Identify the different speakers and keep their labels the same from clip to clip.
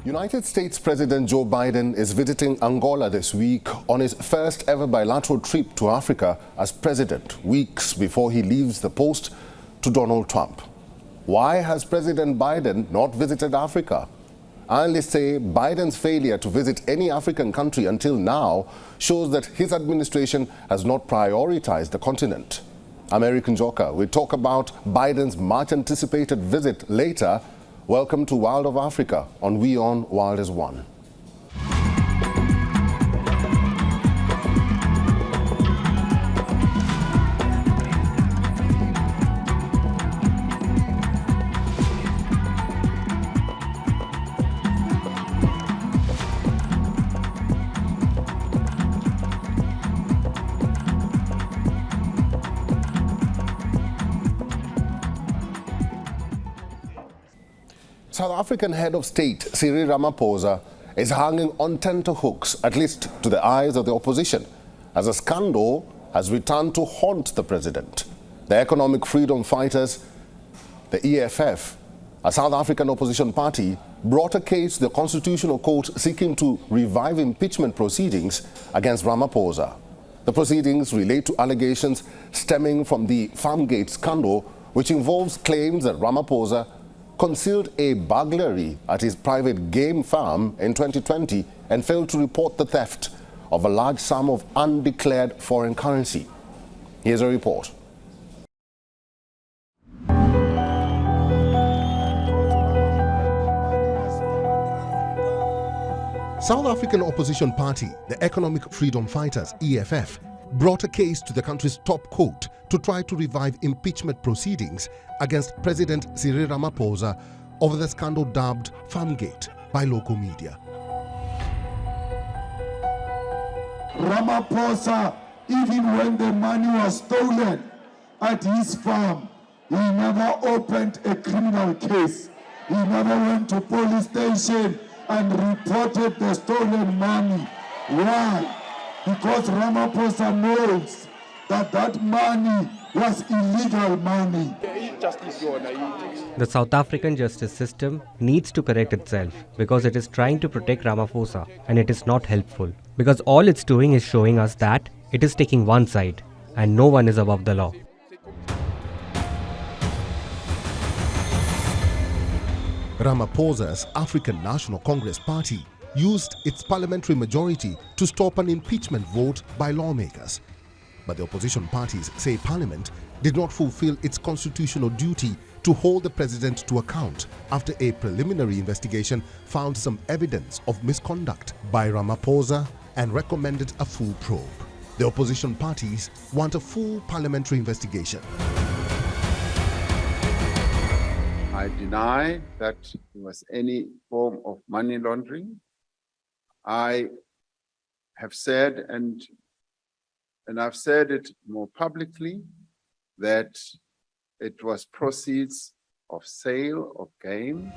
Speaker 1: United States President Joe Biden is visiting Angola this week on his first ever bilateral trip to Africa as president, weeks before he leaves the post to Donald Trump. Why has President Biden not visited Africa? Analysts say Biden's failure to visit any African country until now shows that his administration has not prioritized the continent. I'm Erick Njoka. We'll talk about Biden's much-anticipated visit later. Welcome to World of Africa on WION World is One. South African head of state Cyril Ramaphosa is hanging on tenterhooks, at least to the eyes of the opposition, as a scandal has returned to haunt the president. The economic freedom fighters, the EFF, a South African opposition party, brought a case to the Constitutional Court seeking to revive impeachment proceedings against Ramaphosa. The proceedings relate to allegations stemming from the Farmgate scandal, which involves claims that Ramaphosa concealed a burglary at his private game farm in 2020 and failed to report the theft of a large sum of undeclared foreign currency. Here's a report.
Speaker 2: South African opposition party, the Economic Freedom Fighters, EFF, brought a case to the country's top court to try to revive impeachment proceedings against President Cyril Ramaphosa over the scandal dubbed Farmgate by local media.
Speaker 3: Ramaphosa, even when the money was stolen at his farm, he never opened a criminal case. He never went to police station and reported the stolen money. Why? Because Ramaphosa knows that that money was illegal money.
Speaker 4: The South African justice system needs to correct itself because it is trying to protect Ramaphosa, and it is not helpful because all it's doing is showing us that it is taking one side and no one is above the law.
Speaker 2: Ramaphosa's African National Congress Party used its parliamentary majority to stop an impeachment vote by lawmakers. But the opposition parties say Parliament did not fulfill its constitutional duty to hold the president to account after a preliminary investigation found some evidence of misconduct by Ramaphosa and recommended a full probe. The opposition parties want a full parliamentary investigation.
Speaker 5: I deny that there was any form of money laundering. I have said, and I've said it more publicly, that it was proceeds of sale of game.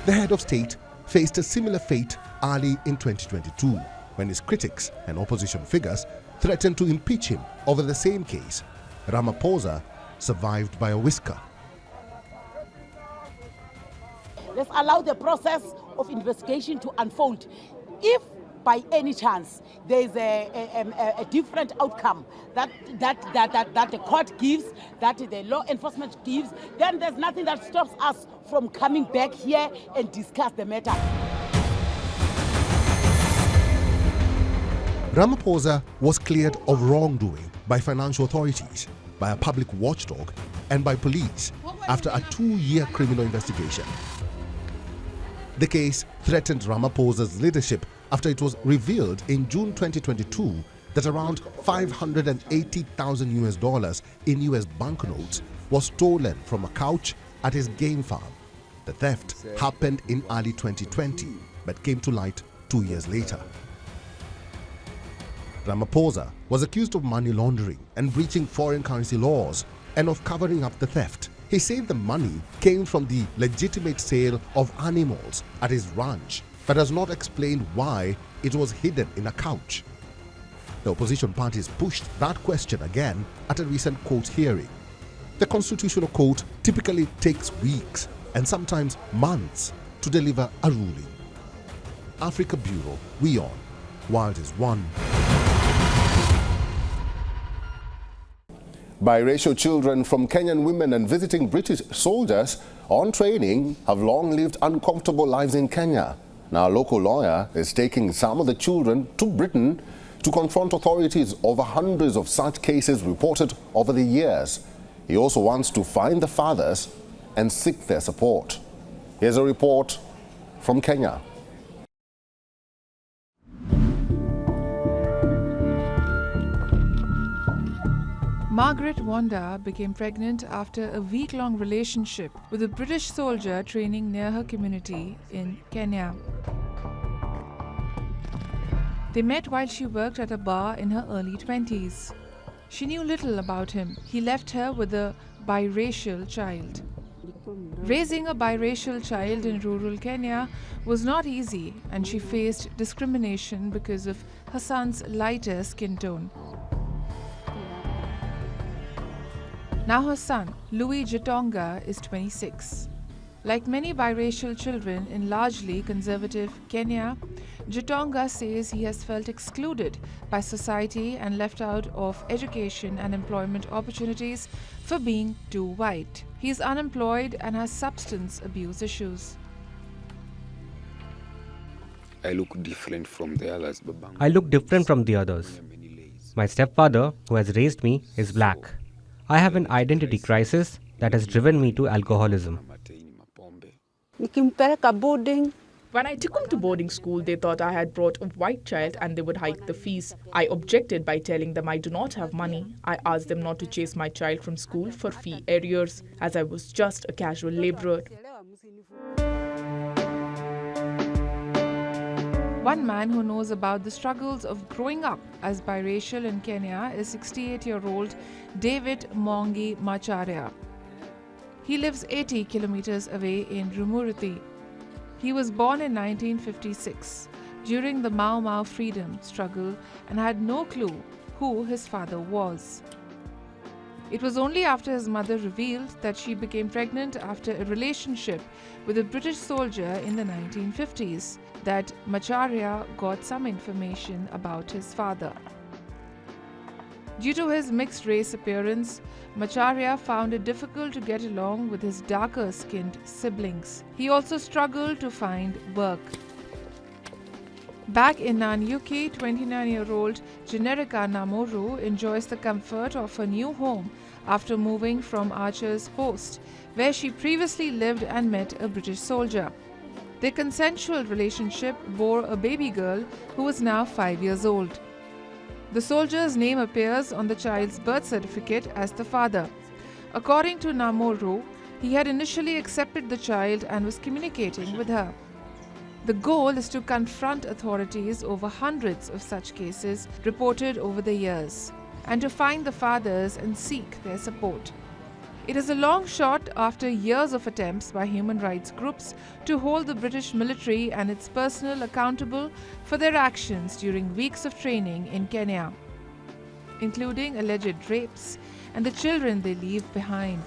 Speaker 2: The head of state faced a similar fate early in 2022 when his critics and opposition figures threatened to impeach him over the same case. Ramaphosa survived by a whisker.
Speaker 6: Let's allow the process of investigation to unfold. If by any chance there is a different outcome that the court gives, that the law enforcement gives, then there's nothing that stops us from coming back here and discuss the matter.
Speaker 2: Ramaphosa was cleared of wrongdoing by financial authorities, by a public watchdog, and by police after a 2-year criminal investigation. The case threatened Ramaphosa's leadership after it was revealed in June 2022 that around $580,000 in US banknotes was stolen from a couch at his game farm. The theft happened in early 2020 but came to light 2 years later. Ramaphosa was accused of money laundering and breaching foreign currency laws and of covering up the theft. He said the money came from the legitimate sale of animals at his ranch, but has not explained why it was hidden in a couch. The opposition parties pushed that question again at a recent court hearing. The Constitutional Court typically takes weeks and sometimes months to deliver a ruling. Africa Bureau, WION, World is One.
Speaker 1: Biracial children from Kenyan women and visiting British soldiers on training have long lived uncomfortable lives in Kenya. Now, a local lawyer is taking some of the children to Britain to confront authorities over hundreds of such cases reported over the years. He also wants to find the fathers and seek their support. Here's a report from Kenya.
Speaker 7: Margaret Wanda became pregnant after a week-long relationship with a British soldier training near her community in Kenya. They met while she worked at a bar in her early 20s. She knew little about him. He left her with a biracial child. Raising a biracial child in rural Kenya was not easy, and she faced discrimination because of her son's lighter skin tone. Now her son, Louis Njoka, is 26. Like many biracial children in largely conservative Kenya, Njoka says he has felt excluded by society and left out of education and employment opportunities for being too white. He is unemployed and has substance abuse issues.
Speaker 8: I look different from the others.
Speaker 4: I look different from the others. My stepfather, who has raised me, is black. I have an identity crisis that has driven me to alcoholism.
Speaker 9: When I took him to boarding school, they thought I had brought a white child and they would hike the fees. I objected by telling them I do not have money. I asked them not to chase my child from school for fee arrears, as I was just a casual laborer.
Speaker 7: One man who knows about the struggles of growing up as biracial in Kenya is 68-year-old David Mongi Macharia. He lives 80 kilometers away in Rumuruti. He was born in 1956 during the Mau Mau freedom struggle and had no clue who his father was. It was only after his mother revealed that she became pregnant after a relationship with a British soldier in the 1950s that Macharia got some information about his father. Due to his mixed-race appearance, Macharia found it difficult to get along with his darker-skinned siblings. He also struggled to find work. Back in Nanyuki, 29-year-old Generika Namoru enjoys the comfort of her new home after moving from Archer's Post, where she previously lived and met a British soldier. Their consensual relationship bore a baby girl who is now 5 years old. The soldier's name appears on the child's birth certificate as the father. According to Namoru, he had initially accepted the child and was communicating with her. The goal is to confront authorities over hundreds of such cases reported over the years, and to find the fathers and seek their support. It is a long shot after years of attempts by human rights groups to hold the British military and its personnel accountable for their actions during weeks of training in Kenya, including alleged rapes and the children they leave behind.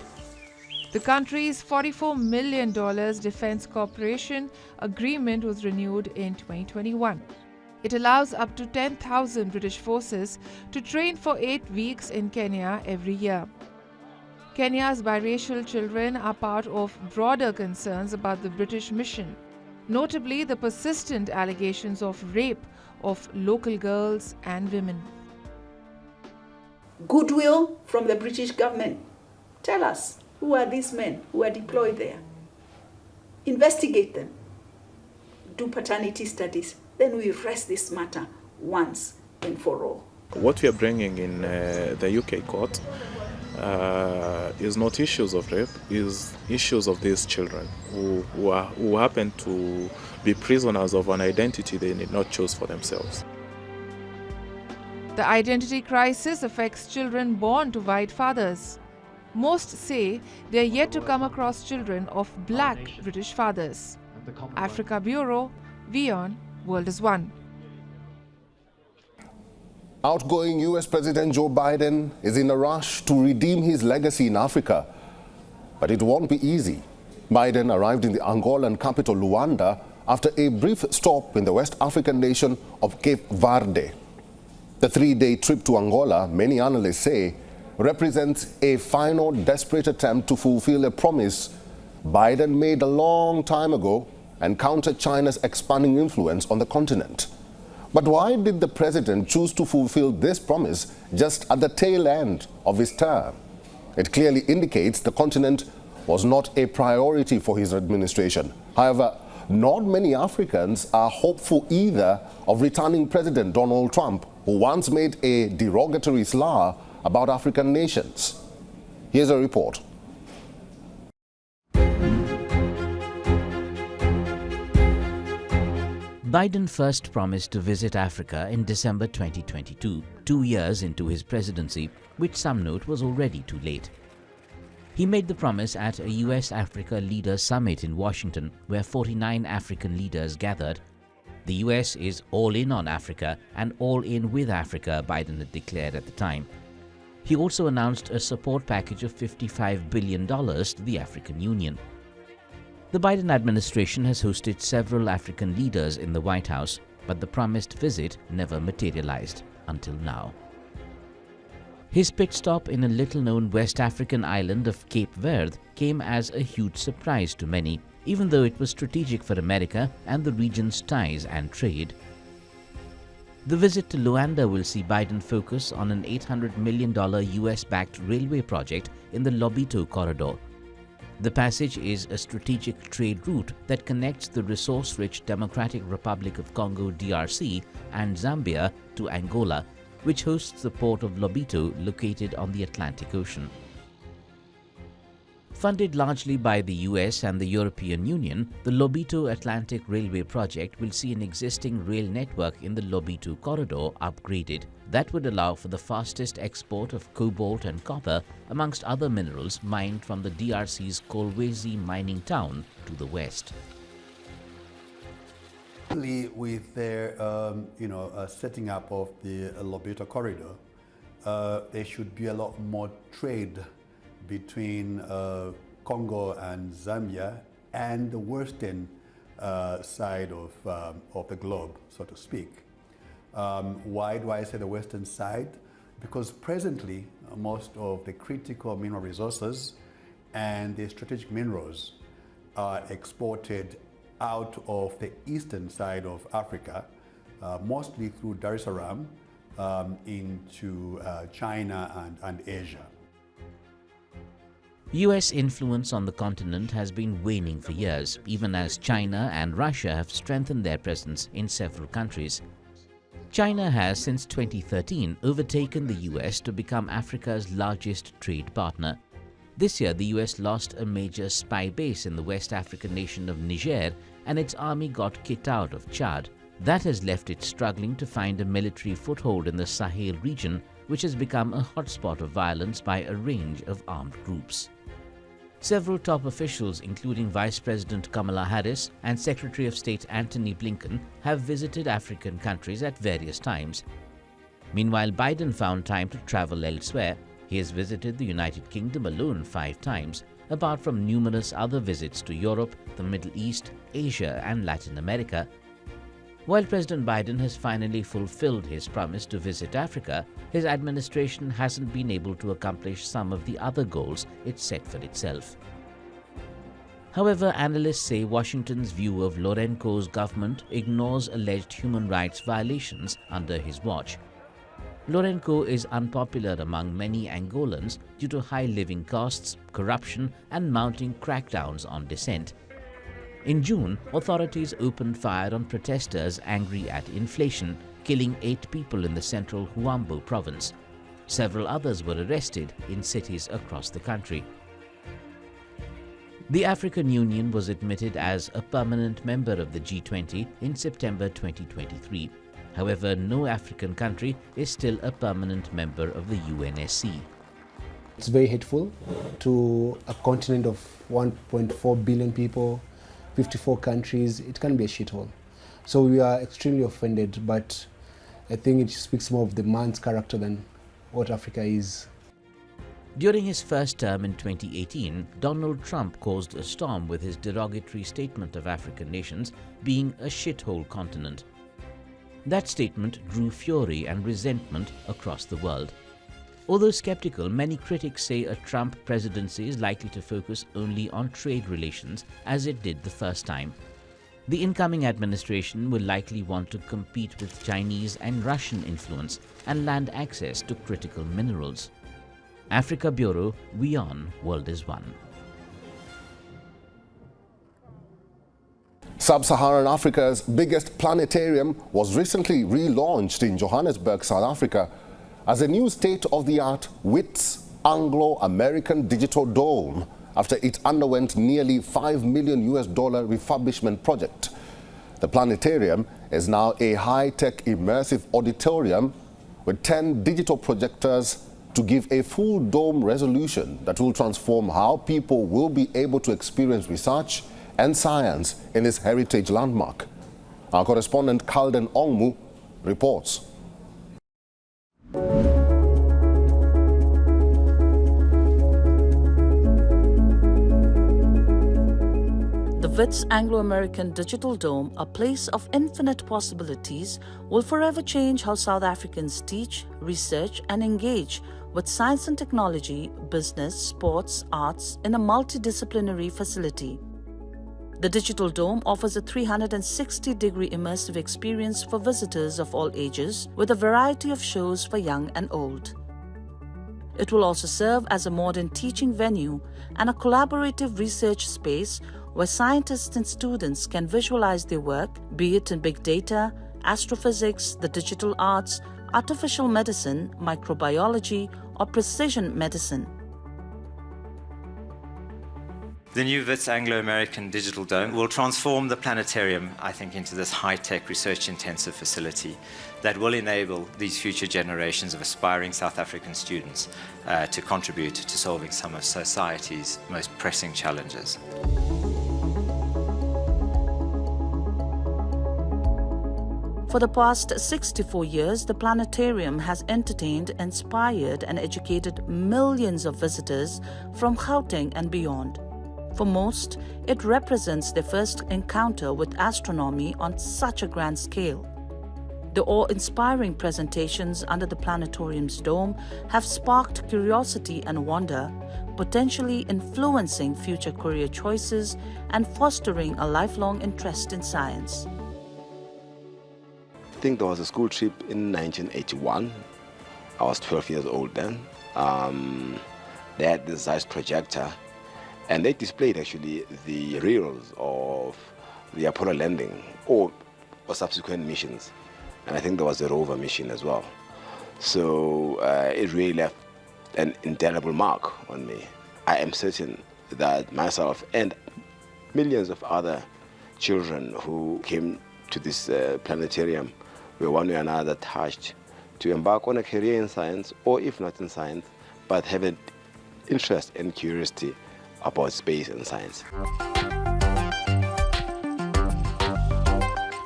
Speaker 7: The country's $44 million defense cooperation agreement was renewed in 2021. It allows up to 10,000 British forces to train for 8 weeks in Kenya every year. Kenya's biracial children are part of broader concerns about the British mission, notably the persistent allegations of rape of local girls and women.
Speaker 10: Goodwill from the British government. Tell us, who are these men who are deployed there? Investigate them. Do paternity studies. Then we rest this matter once and for all.
Speaker 11: What we are bringing in the UK court is not issues of rape, is issues of these children who happen to be prisoners of an identity they did not choose for themselves.
Speaker 7: The identity crisis affects children born to white fathers. Most say they are yet to come across children of black British fathers. Africa Bureau, WION, World is One.
Speaker 1: Outgoing US President Joe Biden is in a rush to redeem his legacy in Africa, but it won't be easy. Biden arrived in the Angolan capital Luanda after a brief stop in the West African nation of Cape Verde. The three-day trip to Angola, many analysts say, represents a final desperate attempt to fulfill a promise Biden made a long time ago and counter China's expanding influence on the continent. But why did the president choose to fulfill this promise just at the tail end of his term? It clearly indicates the continent was not a priority for his administration. However, not many Africans are hopeful either of returning President Donald Trump, who once made a derogatory slur about African nations. Here's a report.
Speaker 12: Biden first promised to visit Africa in December 2022, 2 years into his presidency, which some note was already too late. He made the promise at a US-Africa Leaders Summit in Washington, where 49 African leaders gathered. The US is all in on Africa and all in with Africa, Biden had declared at the time. He also announced a support package of $55 billion to the African Union. The Biden administration has hosted several African leaders in the White House, but the promised visit never materialized until now. His pit stop in a little-known West African island of Cape Verde came as a huge surprise to many, even though it was strategic for America and the region's ties and trade. The visit to Luanda will see Biden focus on an $800 million US-backed railway project in the Lobito corridor. The passage is a strategic trade route that connects the resource-rich Democratic Republic of Congo DRC and Zambia to Angola, which hosts the port of Lobito located on the Atlantic Ocean. Funded largely by the US and the European Union, the Lobito Atlantic Railway project will see an existing rail network in the Lobito corridor upgraded. That would allow for the fastest export of cobalt and copper, amongst other minerals mined from the DRC's Kolwezi mining town to the west.
Speaker 13: With their setting up of the Lobito corridor, there should be a lot more trade between Congo and Zambia and the western side of the globe, so to speak. Why do I say the western side? Because presently, most of the critical mineral resources and the strategic minerals are exported out of the eastern side of Africa, mostly through Dar es Salaam into China and Asia.
Speaker 12: US influence on the continent has been waning for years, even as China and Russia have strengthened their presence in several countries. China has, since 2013, overtaken the US to become Africa's largest trade partner. This year, the US lost a major spy base in the West African nation of Niger, and its army got kicked out of Chad. That has left it struggling to find a military foothold in the Sahel region, which has become a hotspot of violence by a range of armed groups. Several top officials, including Vice President Kamala Harris and Secretary of State Antony Blinken, have visited African countries at various times. Meanwhile, Biden found time to travel elsewhere. He has visited the United Kingdom alone 5 times, apart from numerous other visits to Europe, the Middle East, Asia, and Latin America. While President Biden has finally fulfilled his promise to visit Africa, his administration hasn't been able to accomplish some of the other goals it set for itself. However, analysts say Washington's view of Lourenço's government ignores alleged human rights violations under his watch. Lourenço is unpopular among many Angolans due to high living costs, corruption, and mounting crackdowns on dissent. In June, authorities opened fire on protesters angry at inflation, killing 8 people in the central Huambo province. Several others were arrested in cities across the country. The African Union was admitted as a permanent member of the G20 in September 2023. However, no African country is still a permanent member of the UNSC.
Speaker 14: It's very hateful to a continent of 1.4 billion people, 54 countries. It can be a shithole. So we are extremely offended, but I think it speaks more of the man's character than what Africa is.
Speaker 12: During his first term in 2018, Donald Trump caused a storm with his derogatory statement of African nations being a shithole continent. That statement drew fury and resentment across the world. Although skeptical, many critics say a Trump presidency is likely to focus only on trade relations, as it did the first time. The incoming administration will likely want to compete with Chinese and Russian influence and land access to critical minerals. Africa Bureau, WION World is One.
Speaker 1: Sub-Saharan Africa's biggest planetarium was recently relaunched in Johannesburg, South Africa, as a new state-of-the-art WITS Anglo-American digital dome after it underwent nearly $5 million refurbishment project. The planetarium is now a high-tech immersive auditorium with 10 digital projectors to give a full dome resolution that will transform how people will be able to experience research and science in this heritage landmark. Our correspondent Kalden Ongmu reports.
Speaker 15: The WITS Anglo-American Digital Dome, a place of infinite possibilities, will forever change how South Africans teach, research and engage with science and technology, business, sports, arts in a multidisciplinary facility. The Digital Dome offers a 360-degree immersive experience for visitors of all ages with a variety of shows for young and old. It will also serve as a modern teaching venue and a collaborative research space where scientists and students can visualize their work, be it in big data, astrophysics, the digital arts, artificial medicine, microbiology, or precision medicine.
Speaker 16: The new WITS Anglo-American Digital Dome will transform the planetarium, I think, into this high-tech, research-intensive facility that will enable these future generations of aspiring South African students to contribute to solving some of society's most pressing challenges.
Speaker 15: For the past 64 years, the planetarium has entertained, inspired, and educated millions of visitors from Gauteng and beyond. For most, it represents their first encounter with astronomy on such a grand scale. The awe-inspiring presentations under the planetarium's dome have sparked curiosity and wonder, potentially influencing future career choices and fostering a lifelong interest in science.
Speaker 17: I think there was a school trip in 1981. I was 12 years old then. They had this size projector, and they displayed actually the reels of the Apollo landing or subsequent missions. And I think there was a rover mission as well. So it really left an indelible mark on me. I am certain that myself and millions of other children who came to this planetarium were one way or another touched to embark on a career in science, or if not in science, but have an interest and curiosity about space and science.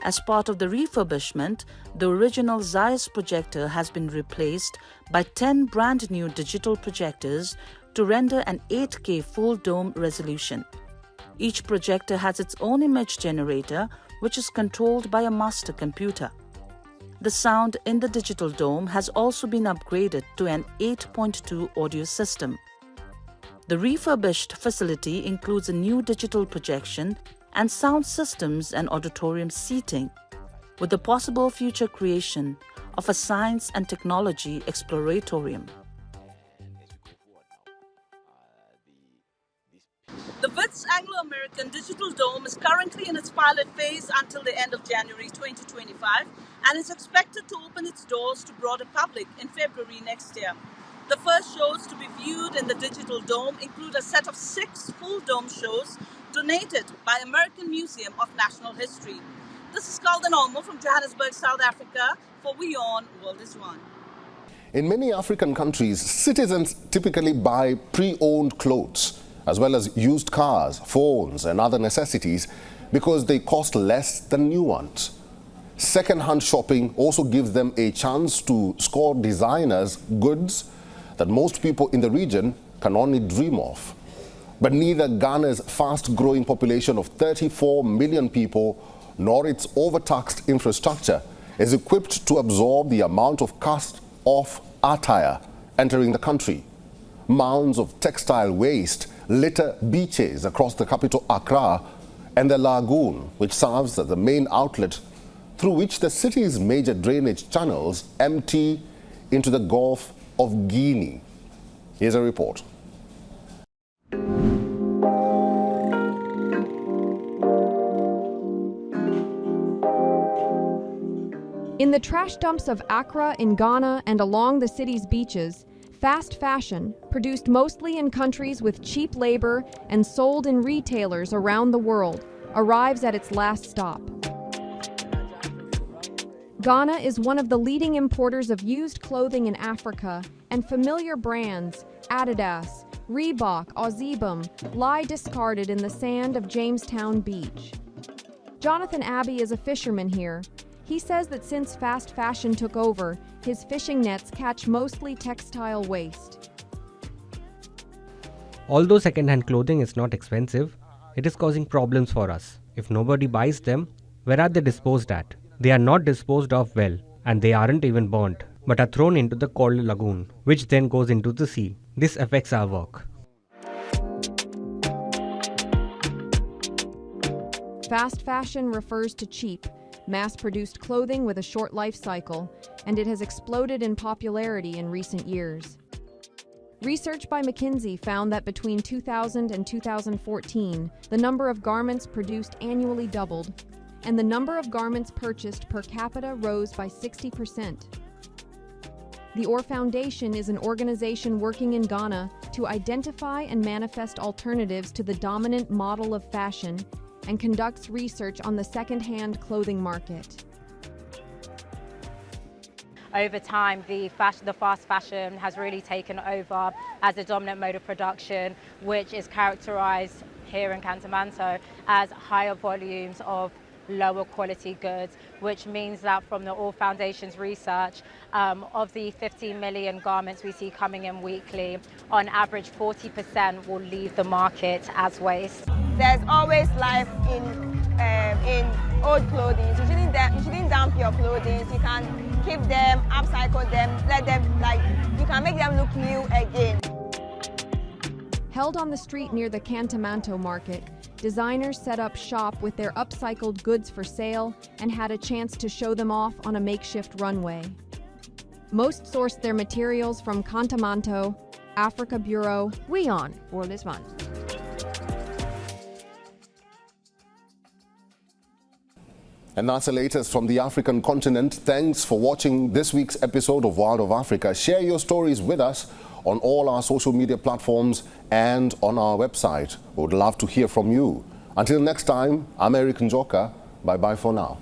Speaker 15: As part of the refurbishment, the original Zeiss projector has been replaced by 10 brand new digital projectors to render an 8K full dome resolution. Each projector has its own image generator, which is controlled by a master computer. The sound in the digital dome has also been upgraded to an 8.2 audio system. The refurbished facility includes a new digital projection and sound systems and auditorium seating, with the possible future creation of a science and technology exploratorium.
Speaker 18: The WITS Anglo-American Digital Dome is currently in its pilot phase until the end of January 2025 and is expected to open its doors to broader public in February next year. The first shows to be viewed in the Digital Dome include a set of 6 full dome shows donated by American Museum of National History. This is Kalden Ongmu from Johannesburg, South Africa for WION World is One.
Speaker 1: In many African countries, citizens typically buy pre-owned clothes, as well as used cars, phones and other necessities because they cost less than new ones. Second-hand shopping also gives them a chance to score designers' goods that most people in the region can only dream of. But neither Ghana's fast-growing population of 34 million people nor its overtaxed infrastructure is equipped to absorb the amount of cast-off attire entering the country. Mounds of textile waste litter beaches across the capital Accra and the lagoon, which serves as the main outlet through which the city's major drainage channels empty into the Gulf of Guinea. Here's a report.
Speaker 19: In the trash dumps of Accra in Ghana and along the city's beaches, fast fashion, produced mostly in countries with cheap labor and sold in retailers around the world, arrives at its last stop. Ghana is one of the leading importers of used clothing in Africa, and familiar brands, Adidas, Reebok, Ozebum, lie discarded in the sand of Jamestown Beach. Jonathan Abbey is a fisherman here. He says that since fast fashion took over, his fishing nets catch mostly textile waste.
Speaker 4: Although second-hand clothing is not expensive, it is causing problems for us. If nobody buys them, where are they disposed at? They are not disposed of well, and they aren't even burnt, but are thrown into the cold lagoon, which then goes into the sea. This affects our work.
Speaker 19: Fast fashion refers to cheap, mass-produced clothing with a short life cycle, and it has exploded in popularity in recent years. Research by McKinsey found that between 2000 and 2014, the number of garments produced annually doubled, and the number of garments purchased per capita rose by 60%. The OR Foundation is an organization working in Ghana to identify and manifest alternatives to the dominant model of fashion and conducts research on the second-hand clothing market.
Speaker 20: Over time, the fast fashion has really taken over as the dominant mode of production, which is characterized here in Kantamanto as higher volumes of lower quality goods, which means that from the OR Foundation's research, of the 15 million garments we see coming in weekly, on average 40% will leave the market as waste.
Speaker 21: There's always life in old clothing. You shouldn't dump your clothing. You can keep them, upcycle them, let them, you can make them look new again.
Speaker 19: Held on the street near the Kantamanto market, designers set up shop with their upcycled goods for sale and had a chance to show them off on a makeshift runway. Most sourced their materials from Kantamanto, Africa Bureau, WION World this month.
Speaker 1: And that's the latest from the African continent. Thanks for watching this week's episode of World of Africa. Share your stories with us on all our social media platforms and on our website. We would love to hear from you. Until next time, I'm Erick Njoka. Bye-bye for now.